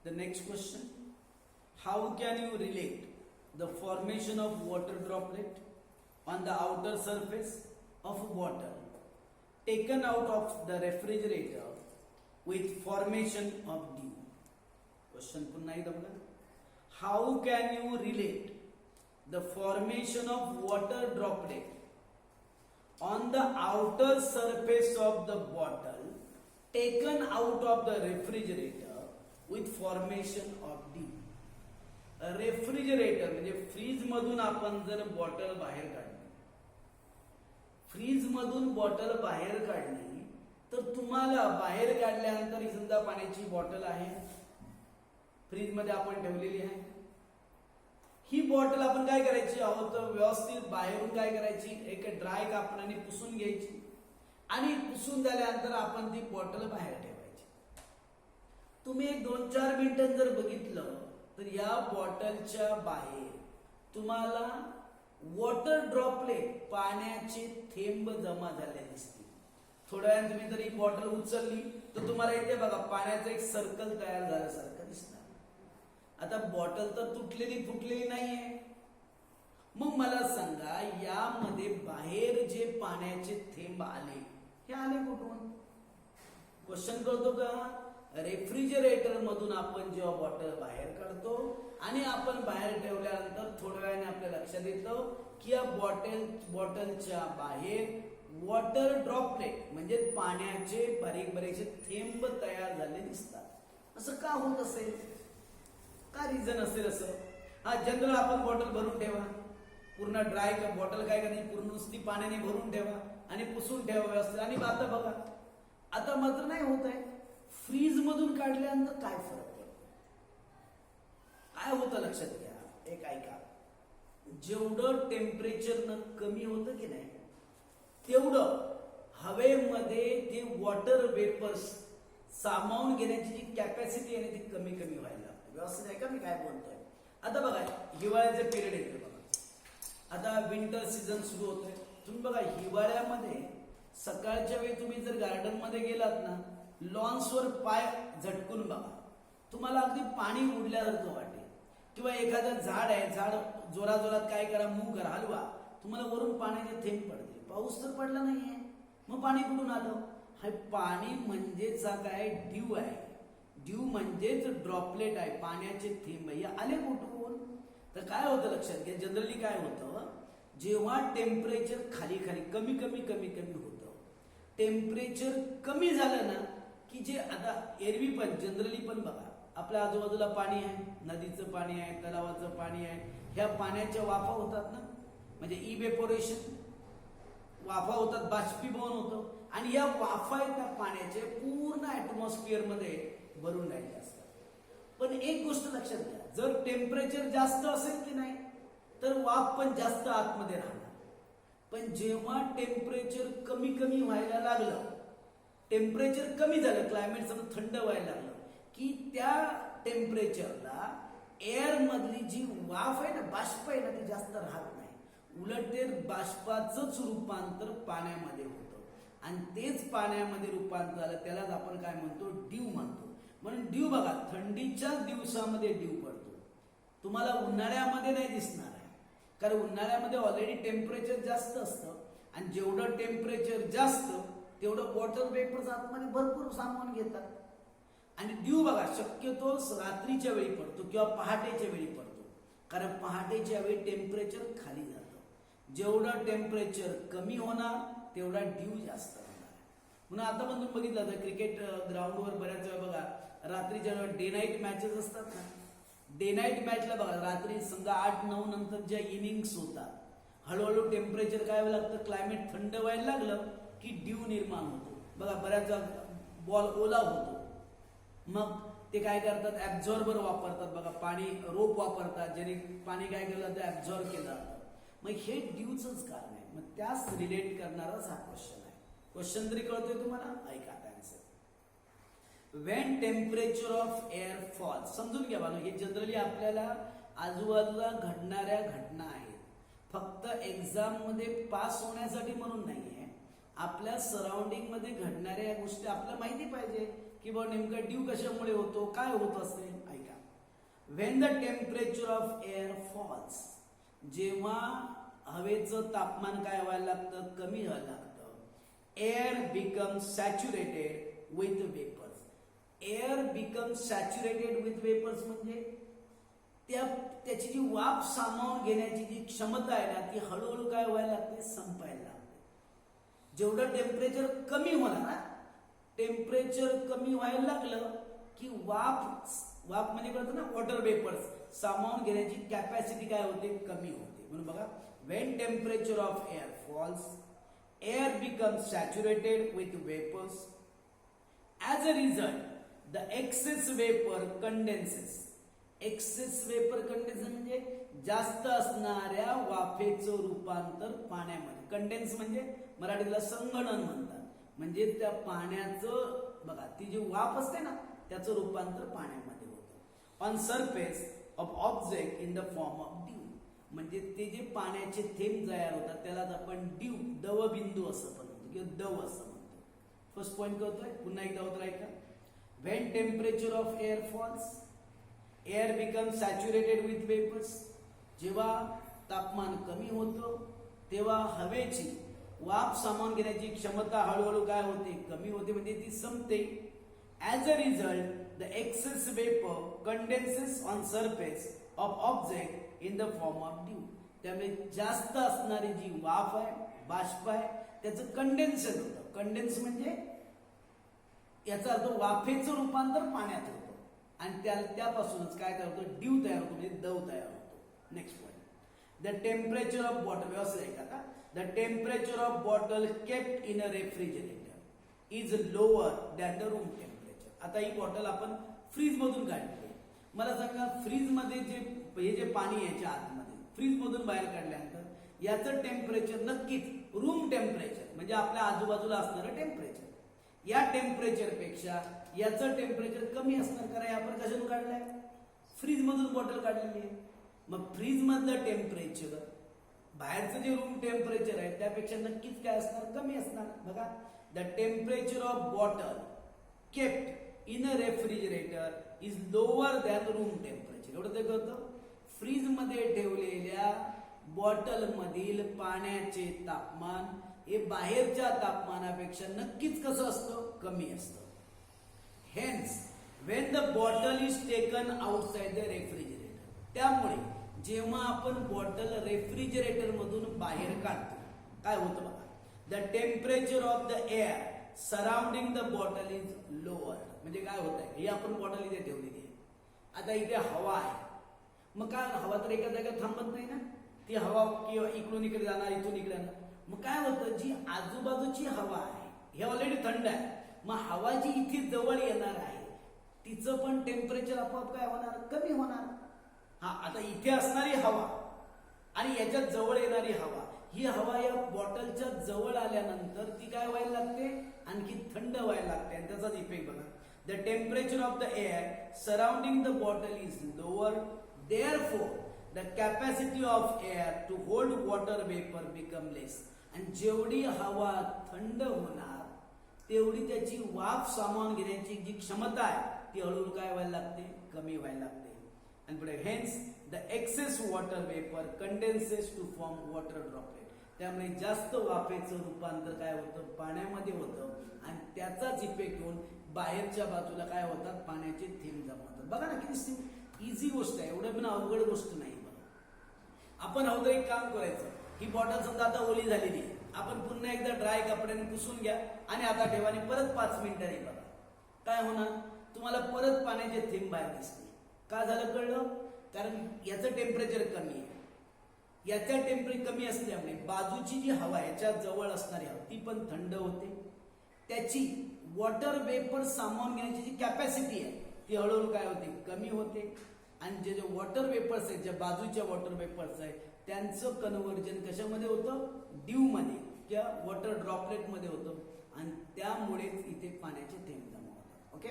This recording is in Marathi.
The next question, how can you relate the formation of water droplet on the outer surface of a bottle taken out of the refrigerator with formation of dew? Question पुन्हा एकदा बघा. How can you relate the formation of water droplet on the outer surface of the bottle taken out of the refrigerator with formation of dew? Refrigerator म्हणजे फ्रीज मधून आपण जर बॉटल बाहेर काढली, फ्रीज मधून बॉटल बाहेर काढली तर तुम्हाला बाहेर काढल्यानंतर ही समजा पाण्याची बॉटल आहे, फ्रीज मध्ये आपण ठेवलेली आहे. ही बॉटल आपण काय करायची आहोत, व्यवस्थित बाहेरून काय करायची, एक ड्राय कापडाने पुसून घ्यायची आणि पुसून झाल्यानंतर आपण ती बॉटल बाहेर ठेवायची. तुम्ही 2-4 मिनिटांनी जर बघितलं तर या बॉटलच्या बाहेर तुम्हाला वॉटर ड्रॉपलेट, पाण्याचे थेंब जमा झाले दिसतील. थोड्या वेळाने तुम्ही जर ही बॉटल उचलली तर तुम्हाला इथे बघा पाण्याचं एक सर्कल तयार झाल्यासारखं दिसणार. आता बॉटल तर तुटलेली फुटलेली नाहीये. मग मला सांगा, यामध्ये बाहेर जे पाण्याचे थेंब आले, हे आले कुठून? क्वेश्चन कळतो का? रेफ्रिजरेटर मधून आपण जेव्हा बॉटल बाहेर काढतो आणि आपण बाहेर ठेवल्यानंतर थोड्या वेळाने आपल्या लक्षात येतं की या बॉटलच्या बाहेर वॉटर ड्रॉपलेट म्हणजे पाण्याचे बारीक बारीकचे थेंब तयार झाले दिसतात. असं का होत असेल? काय रिझन असेल असं? हा, जनरल आपण बॉटल भरून ठेवा, पूर्ण ड्राय बॉटल काय करायची, पूर्ण नुसती पाण्याने भरून ठेवा आणि पुसून ठेवा व्यवस्थित. आणि आता बघा, आता मात्र नाही होत आहे. फ्रीज मधून काढल्यानंतर काय फरक पडतो, काय होतं लक्षात घ्या. एक ऐका, जेवढं टेम्परेचर कमी होतं की नाही तेवढं हवेमध्ये ते वॉटर वेपर्स सामावून घेण्याची जी कॅपॅसिटी आहे ती कमी कमी व्हायला लागते. व्यवस्थित आहे का मी काय बोलतोय? आता बघा, हिवाळ्याचे पिरियड येते बघा, आता विंटर सीझन सुरू होतोय. तुम्ही बघा, हिवाळ्यामध्ये सकाळच्या वेळी तुम्ही जर गार्डन मध्ये गेलात ना, लॉन्सवर पाय झटकून बघा, तुम्हाला अगदी पाणी उडल्यासारखं वाटेल. किंवा एखादं झाड आहे, झाड जोराजोरात काय करा, मूव्ह करा, हलवा, तुम्हाला वरून पाण्याचे थेंब पडतील. पाऊस तर पडला नाहीये, मग पाणी कुठून आलं? हे पाणी म्हणजेच काय, ड्यू आहे. ड्यू म्हणजेच ड्रॉपलेट आहे, पाण्याचे थेंब. हे आले कुठून? तर काय होतं लक्षात घ्या, जनरली काय होतं, जेव्हा टेम्परेचर खाली खाली कमी कमी कमी कमी होतं, टेम्परेचर कमी झालं ना की जे आता एरवी पण जनरली पण बघा, आपल्या आजूबाजूला पाणी आहे, नदीचं पाणी आहे, तलावाचं पाणी आहे, ह्या पाण्याच्या वाफा होतात ना, म्हणजे इव्हेपोरेशन, वाफा होतात, बाष्पीभवन होतं आणि या वाफा त्या पाण्याचे पूर्ण ऍटमॉस्फिअर मध्ये भरून राहिले असतात. पण एक गोष्ट लक्षात घ्या, जर टेम्परेचर जास्त असेल की नाही तर वाफ पण जास्त आतमध्ये राहणार. पण जेव्हा टेम्परेचर कमी कमी व्हायला लागलं, टेम्परेचर कमी झालं, क्लायमेट समजा थंड व्हायला लागलं की त्या टेम्परेचरला एअर मधली जी वाफ आहे ना, बाष्प आहे ना, ती जास्त राहत नाही. उलट ते बाष्पाचंच रूपांतर पाण्यामध्ये होतं आणि तेच पाण्यामध्ये रूपांतर झालं, त्यालाच आपण काय म्हणतो, ड्यू म्हणतो. म्हणून ड्यू बघा, थंडीच्या दिवसामध्ये ड्यू पडतो, तुम्हाला उन्हाळ्यामध्ये नाही दिसणार आहे. कारण उन्हाळ्यामध्ये ऑलरेडी टेम्परेचर जास्त असतं आणि जेवढं टेम्परेचर जास्त तेवढं वॉटर वेपर्स आतमध्ये भरपूर सामावून घेतात. आणि ड्यू बघा, शक्यतो रात्रीच्या वेळी पडतो किंवा पहाटेच्या वेळी पडतो, कारण पहाटेच्या वेळी टेम्परेचर खाली जातं. जेवढं टेम्परेचर कमी होणार तेवढा ड्यू जास्त होणार. म्हणून आता पण तुम्ही बघितलं तर क्रिकेट ग्राउंडवर बऱ्याच वेळा बघा, रात्रीच्या वेळेला डे नाईट मॅचेस असतात ना, डे नाईट मॅचला बघा, रात्री समजा 8-9 नंतर ज्या इनिंग्स होतात, हळूहळू टेम्परेचर काय व्हायला लागतं, क्लायमेट थंड व्हायला लागलं की ड्यू निर्माण होतो. बघा, बऱ्याच बॉल ओला होतो, मग ते काय करतात, ऍब्झॉर्बर वापरतात बघा, पाणी रोप वापरतात, ज्याने पाणी काय केलं तर ऍब्झॉर्ब केलं जातं. मग हे ड्यूचंच कारण आहे. मग त्याच रिलेट करणाराच हा क्वेश्चन आहे. क्वेश्चन तरी कळतोय तुम्हाला? ऐका answer. When temperature of air fall, समजून घ्या बघा, हे जनरली आपल्याला आजूबाजूला घडणाऱ्या घटना आहेत, फक्त एक्झाम मध्ये पास होण्यासाठी म्हणून नाहीये. आपल्या सराउंडिंग मध्ये घडणाऱ्या गोष्टी आपल्याला माहिती पाहिजे की बा नेमका ड्यू कशामुळे होतो, काय होत असेल. ऐका, when the temperature of air falls, जेव्हा हवेचं तापमान काय व्हायला लागतं, कमी व्हायला लागतं. Air becomes saturated with vapours. Air becomes saturated with vapours म्हणजे त्याची जी वाफ सामावून घेण्याची जी क्षमता आहे ना, ती हळूहळू काय व्हायला लागते, संपायला लागते. जेवढं टेम्परेचर कमी होणार ना, टेम्परेचर कमी व्हायला लागलं की वाफ म्हणजे कळतं ना, वॉटर वेपर्स सामावून घेण्याची कॅपॅसिटी काय होते, कमी होते. म्हणून बघा, when temperature of air falls, air becomes saturated with vapours. As a result the excess vapour condenses. Excess vapour condense म्हणजे जास्त असणाऱ्या वाफेचं रूपांतर पाण्यामध्ये. कंडेन्स म्हणजे मराठीला संगणन म्हणतात. म्हणजे त्या पाण्याचं बघा, ती जी वाफ असते ना, त्याचं रूपांतर पाण्यामध्ये होतं. On surface of object in the form of due. म्हणजे ते जे पाण्याचे थेंब तयार होतात त्यालाच आपण ड्यू, दवबिंदू असं पण म्हणतो किंवा दव असं म्हणतो. फर्स्ट पॉइंट कळतोय, पुन्हा एकदा होत ऐका. When temperature of air falls, air becomes saturated with vapours. जेव्हा तापमान कमी होतं तेव्हा हवेची वाफ सामावून घेण्याची क्षमता हळूहळू काय होते, कमी होते, म्हणजे ती संपते. As a result the excess vapour condenses on surface of object in the form of dew. त्यामुळे जास्त असणारी जी वाफ आहे, बाष्प आहे, त्याचं कंडेन्सेशन होतं. कंडेन्स म्हणजे याचा अर्थ वाफेचं रूपांतर पाण्यात होतं आणि त्यापासूनच काय तयार होतं, ड्यू तयार होतो, म्हणजे दव तयार होतो. Next point, the temperature of bottle. व्यवस्थित आहे का? The temperature of bottle kept in a refrigerator is lower than the room temperature. आता ही बॉटल आपण फ्रीज मधून काढली. मला सांगा, फ्रीज मध्ये जे पाणी याच्या आतमध्ये फ्रीज मधून बाहेर काढल्यानंतर याचं टेम्परेचर नक्कीच रूम टेम्परेचर म्हणजे आपल्या आजूबाजूला असणारं टेम्परेचर, या टेम्परेचर पेक्षा याचं टेम्परेचर कमी असणार. कारण आपण कशातून काढलंय, फ्रीज मधून बॉटल काढलेली आहे. मग फ्रीज मधलं टेम्परेचर बाहेरचं जे रूम टेम्परेचर आहे त्यापेक्षा नक्कीच काय असणार, कमी असणार. बघा, the temperature of bottle kept in a refrigerator is lower than room temperature. एवढं ते कळतं. फ्रीज मध्ये ठेवलेल्या बॉटल मधील पाण्याचे तापमान हे बाहेरच्या तापमानापेक्षा नक्कीच कसं असतं, कमी असतं. Hence when the bottle is taken outside the refrigerator. त्यामुळे जेव्हा आपण बॉटल रेफ्रिजरेटर मधून बाहेर काढतो काय होतं बघा, the temperature of the air surrounding the bottle is lower. म्हणजे काय होत आहे, ही आपण बॉटल इथे ठेवलेली आहे. आता इथे हवा आहे, मग काय, हवा तर एका जागेत थांबत नाही ना, ती हवा किंवा इकडून इकडे जाणार, इथून इकडे जाणार. मग काय होतं, जी आजूबाजूची हवा आहे हे ऑलरेडी थंड आहे, मग हवा जी इथे जवळ येणार आहे तिचं पण टेम्परेचर आपोआप काय होणार, कमी होणार. हा, आता इथे असणारी हवा आणि याच्यात जवळ येणारी हवा, ही हवा या बॉटलच्या जवळ आल्यानंतर ती काय व्हायला लागते, आणखी थंड व्हायला लागते. आणि त्याचाच इफेक्ट बघा, the temperature of the air surrounding the bottle is lower, therefore the capacity of air to hold water vapour become less. आणि जेवढी हवा थंड होणार तेवढी त्याची वाफ सामावून घेण्याची जी क्षमता आहे ती हळूहळू काय व्हायला लागते, कमी व्हायला लागते. आणि पुढे hence the excess water vapour condenses to form water droplet. त्यामुळे जास्त वाफेचं रूपांतर काय होतं, पाण्यामध्ये होतं आणि त्याचाच इफेक्ट होऊन बाहेरच्या बाजूला काय होतात, पाण्याचे थेंब जमा होतात. बघा ना, किती इझी गोष्ट आहे, एवढं पण अवघड गोष्ट नाही. बघा, आपण अवघड एक काम करायचं, ही बॉटल समजा आता ओली झालेली आहे, आपण पुन्हा एकदा ड्राय कपड्याने पुसून घ्या आणि आता ठेवा आणि परत 5 मिनिटांनी बघा काय होणार, तुम्हाला परत पाण्याचे थेंब बाहेर दिसतील. का झालं कळलं, कारण याचं टेम्परेचर कमी आहे. याच्या टेम्परेचर कमी असल्यामुळे बाजूची जी हवा याच्या जवळ असणारी हवा ती पण थंड होते, त्याची वॉटर वेपर सामावून घेण्याची जी कॅपॅसिटी आहे ती हळूहळू काय होते, कमी होते. आणि जे वॉटर वेपर्स आहेत, ज्या बाजूच्या वॉटर वेपर्स आहेत त्यांचं कन्व्हर्जन कशामध्ये होतं, ड्यू मध्ये किंवा वॉटर ड्रॉपलेट मध्ये होतं आणि त्यामुळेच इथे पाण्याचे थेंब जमा होतात. ओके.